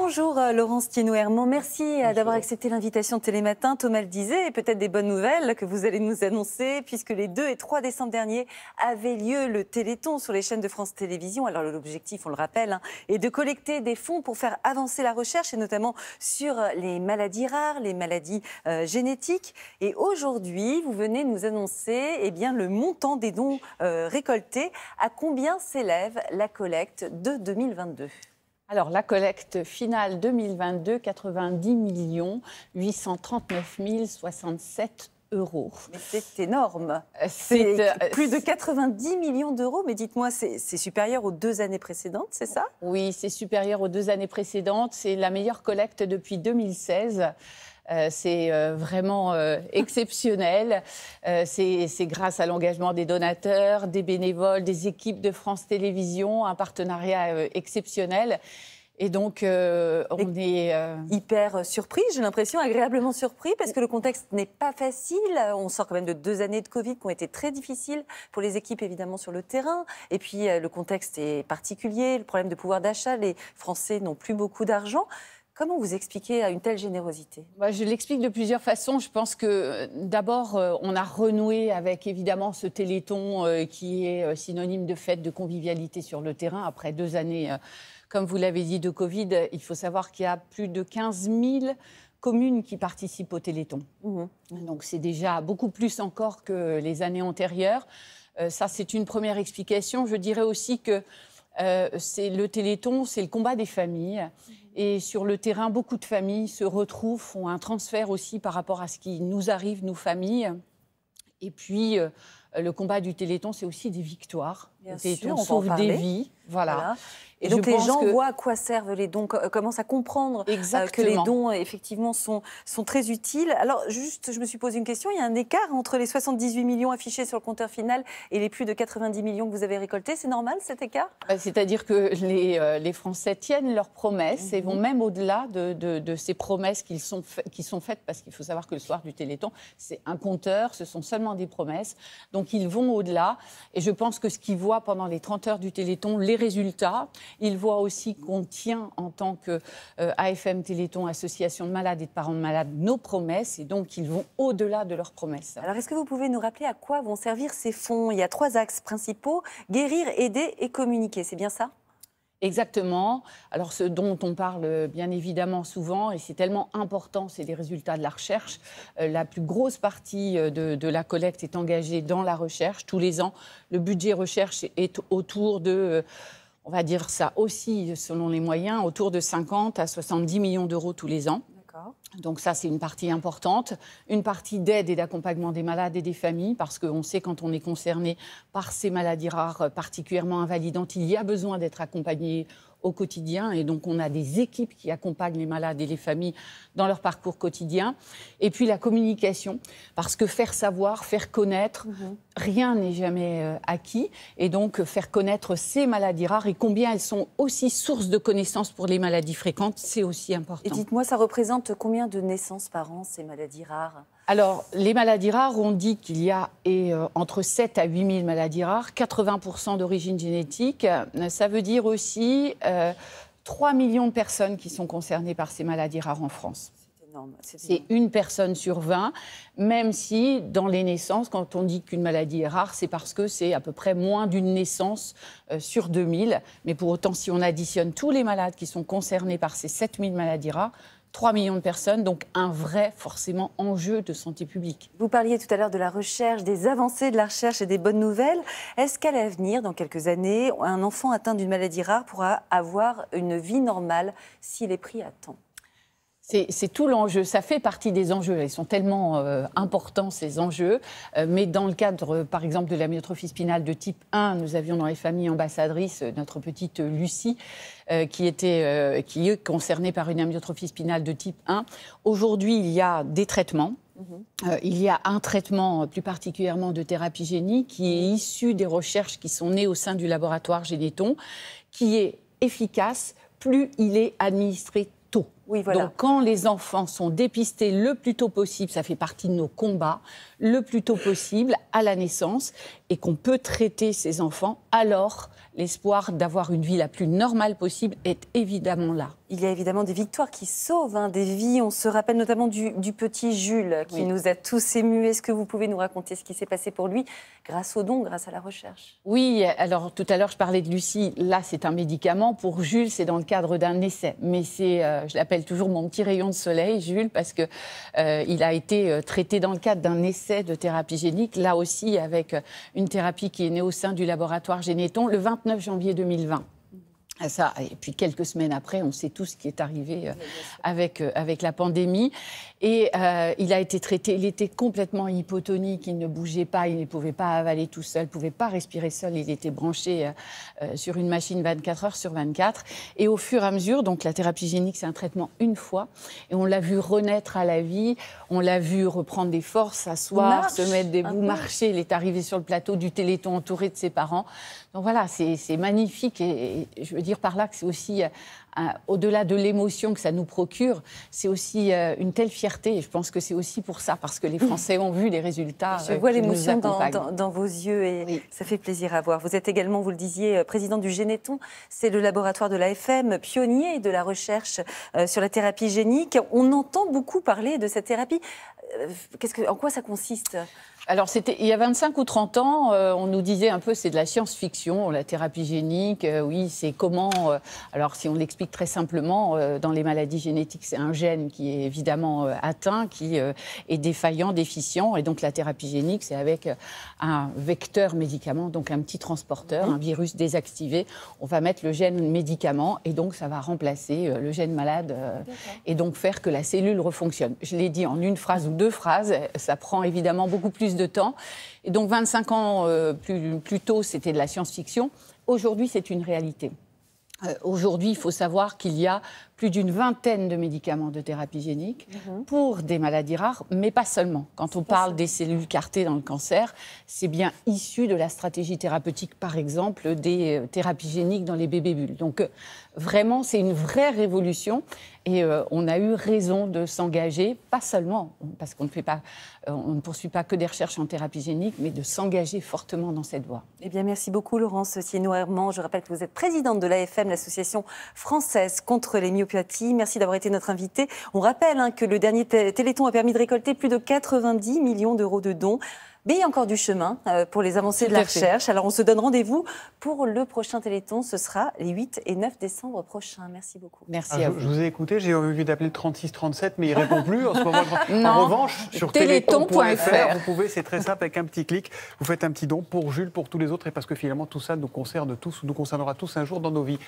Bonjour Laurence Thienot-Hermant, merci d'avoir accepté l'invitation de Télématin. Thomas le disait, et peut-être des bonnes nouvelles que vous allez nous annoncer, puisque les 2 et 3 décembre dernier avait lieu le Téléthon sur les chaînes de France Télévisions. Alors l'objectif, on le rappelle, est de collecter des fonds pour faire avancer la recherche, et notamment sur les maladies rares, les maladies génétiques. Et aujourd'hui, vous venez nous annoncer le montant des dons récoltés. À combien s'élève la collecte de 2022 ? Alors, la collecte finale 2022, 90 839 067 €. Mais c'est énorme. C'est plus de 90 millions d'euros. Mais dites-moi, c'est supérieur aux 2 années précédentes, c'est ça ? Oui, c'est supérieur aux 2 années précédentes. C'est la meilleure collecte depuis 2016. C'est vraiment exceptionnel. C'est grâce à l'engagement des donateurs, des bénévoles, des équipes de France Télévisions, un partenariat exceptionnel. Et donc, on est hyper surpris, j'ai l'impression, agréablement surpris, parce que le contexte n'est pas facile. On sort quand même de 2 années de Covid qui ont été très difficiles pour les équipes, évidemment, sur le terrain. Et puis, le contexte est particulier, le problème de pouvoir d'achat, les Français n'ont plus beaucoup d'argent. Comment vous expliquez une telle générosité ? Je l'explique de plusieurs façons. Je pense que d'abord, on a renoué avec évidemment ce Téléthon qui est synonyme de fête, de convivialité sur le terrain. Après 2 années, comme vous l'avez dit, de Covid, il faut savoir qu'il y a plus de 15 000 communes qui participent au Téléthon. Donc c'est déjà beaucoup plus encore que les années antérieures. Ça, c'est une première explication. Je dirais aussi que c'est le Téléthon, c'est le combat des familles. Et sur le terrain, beaucoup de familles se retrouvent, font un transfert aussi par rapport à ce qui nous arrive, nous, familles. Et puis, le combat du Téléthon, c'est aussi des victoires. Bien le Téléthon sûr, sauve des vies. Voilà. Et donc les gens voient à quoi servent les dons, commencent à comprendre que les dons, effectivement, sont très utiles. Alors, juste, je me suis posé une question. Il y a un écart entre les 78 millions affichés sur le compteur final et les plus de 90 millions que vous avez récoltés. C'est normal, cet écart ? C'est-à-dire que les Français tiennent leurs promesses et vont même au-delà de ces promesses qui sont faites, parce qu'il faut savoir que le soir du Téléthon, c'est un compteur, ce sont seulement des promesses. Donc, ils vont au-delà. Et je pense que ce qu'ils voient pendant les 30 heures du Téléthon, les résultats, ils voient aussi qu'on tient en tant que AFM Téléthon, Association de malades et de parents de malades, nos promesses, et donc ils vont au-delà de leurs promesses. Alors, est-ce que vous pouvez nous rappeler à quoi vont servir ces fonds ? Il y a 3 axes principaux, guérir, aider et communiquer, c'est bien ça ? Exactement. Alors, ce dont on parle bien évidemment souvent, et c'est tellement important, c'est les résultats de la recherche. La plus grosse partie de la collecte est engagée dans la recherche. Tous les ans, le budget recherche est autour de, on va dire ça aussi selon les moyens, autour de 50 à 70 millions d'euros tous les ans. Donc ça, c'est une partie importante. Une partie d'aide et d'accompagnement des malades et des familles, parce qu'on sait quand on est concerné par ces maladies rares particulièrement invalidantes, il y a besoin d'être accompagné au quotidien. Et donc, on a des équipes qui accompagnent les malades et les familles dans leur parcours quotidien. Et puis, la communication, parce que faire savoir, faire connaître, rien n'est jamais acquis. Et donc, faire connaître ces maladies rares et combien elles sont aussi source de connaissances pour les maladies fréquentes, c'est aussi important. Et dites-moi, ça représente combien de naissances par an, ces maladies rares ? Alors, les maladies rares, on dit qu'il y a entre 7 à 8 000 maladies rares, 80% d'origine génétique. Ça veut dire aussi 3 millions de personnes qui sont concernées par ces maladies rares en France. C'est une personne sur 20, même si dans les naissances, quand on dit qu'une maladie est rare, c'est parce que c'est à peu près moins d'une naissance sur 2000. Mais pour autant, si on additionne tous les malades qui sont concernés par ces 7000 maladies rares, 3 millions de personnes, donc un vrai, forcément, enjeu de santé publique. Vous parliez tout à l'heure de la recherche, des avancées de la recherche et des bonnes nouvelles. Est-ce qu'à l'avenir, dans quelques années, un enfant atteint d'une maladie rare pourra avoir une vie normale s'il est pris à temps ? C'est tout l'enjeu, ça fait partie des enjeux, ils sont tellement importants ces enjeux, mais dans le cadre par exemple de l'amyotrophie spinale de type 1, nous avions dans les familles ambassadrices notre petite Lucie qui est concernée par une amyotrophie spinale de type 1. Aujourd'hui, il y a des traitements. Il y a un traitement plus particulièrement de thérapie génique qui est issu des recherches qui sont nées au sein du laboratoire Généton, qui est efficace plus il est administré tôt. Oui, voilà. Donc, quand les enfants sont dépistés le plus tôt possible, ça fait partie de nos combats, le plus tôt possible à la naissance, et qu'on peut traiter ces enfants, alors l'espoir d'avoir une vie la plus normale possible est évidemment là. Il y a évidemment des victoires qui sauvent des vies. On se rappelle notamment du petit Jules qui nous a tous émus. Est-ce que vous pouvez nous raconter ce qui s'est passé pour lui grâce aux dons, grâce à la recherche? Oui, alors tout à l'heure je parlais de Lucie. Là, c'est un médicament. Pour Jules, c'est dans le cadre d'un essai. Mais c'est, je l'appelle toujours mon petit rayon de soleil, Jules, parce que il a été traité dans le cadre d'un essai de thérapie génique. Là aussi, avec une thérapie qui est née au sein du laboratoire Généton le 29 janvier 2020. Ça, et puis quelques semaines après, on sait tout ce qui est arrivé avec la pandémie. Et il a été traité, il était complètement hypotonique, il ne bougeait pas, il ne pouvait pas avaler tout seul, il ne pouvait pas respirer seul, il était branché sur une machine 24 heures sur 24. Et au fur et à mesure, donc la thérapie génique, c'est un traitement une fois, et on l'a vu renaître à la vie, on l'a vu reprendre des forces, s'asseoir, se mettre debout, marcher. Il est arrivé sur le plateau du Téléthon entouré de ses parents. Donc voilà, c'est magnifique, et je veux dire par là que c'est aussi, au-delà de l'émotion que ça nous procure, c'est aussi une telle fierté, et je pense que c'est aussi pour ça, parce que les Français ont vu les résultats. Je vois l'émotion dans vos yeux, et ça fait plaisir à voir. Vous êtes également, vous le disiez, président du Généton, c'est le laboratoire de l'AFM, pionnier de la recherche sur la thérapie génique. On entend beaucoup parler de cette thérapie. En quoi ça consiste ? Alors, il y a 25 ou 30 ans, on nous disait un peu c'est de la science-fiction, la thérapie génique, oui, c'est comment... alors, si on l'explique très simplement, dans les maladies génétiques, c'est un gène qui est évidemment atteint, qui est défaillant, déficient, et donc la thérapie génique, c'est avec un vecteur médicament, donc un petit transporteur, un virus désactivé, on va mettre le gène médicament, et donc ça va remplacer le gène malade, et donc faire que la cellule refonctionne. Je l'ai dit en une phrase ou deux phrases, ça prend évidemment beaucoup plus de temps. Et donc 25 ans plus tôt, c'était de la science-fiction. Aujourd'hui, c'est une réalité. Aujourd'hui, il faut savoir qu'il y a plus d'une vingtaine de médicaments de thérapie génique pour des maladies rares, mais pas seulement. Quand on parle des cellules CAR-T dans le cancer, c'est bien issu de la stratégie thérapeutique, par exemple, des thérapies géniques dans les bébés bulles. Donc, vraiment, c'est une vraie révolution, et on a eu raison de s'engager, pas seulement, parce qu'on ne poursuit pas que des recherches en thérapie génique, mais de s'engager fortement dans cette voie. Eh bien, merci beaucoup, Laurence Sienno-Hermand. Je rappelle que vous êtes présidente de l'AFM, l'association française contre les myopathies. Merci d'avoir été notre invitée. On rappelle que le dernier Téléthon a permis de récolter plus de 90 millions d'euros de dons. Mais il y a encore du chemin pour les avancées de la recherche. Alors, on se donne rendez-vous pour le prochain Téléthon. Ce sera les 8 et 9 décembre prochains. Merci beaucoup. Merci à vous. Je vous ai écouté, j'ai envie d'appeler le 3637, mais il ne répond plus en ce moment. Non. En revanche, sur téléthon.fr, vous pouvez, c'est très simple, avec un petit clic, vous faites un petit don pour Jules, pour tous les autres, et parce que finalement, tout ça nous concerne tous, nous concernera tous un jour dans nos vies.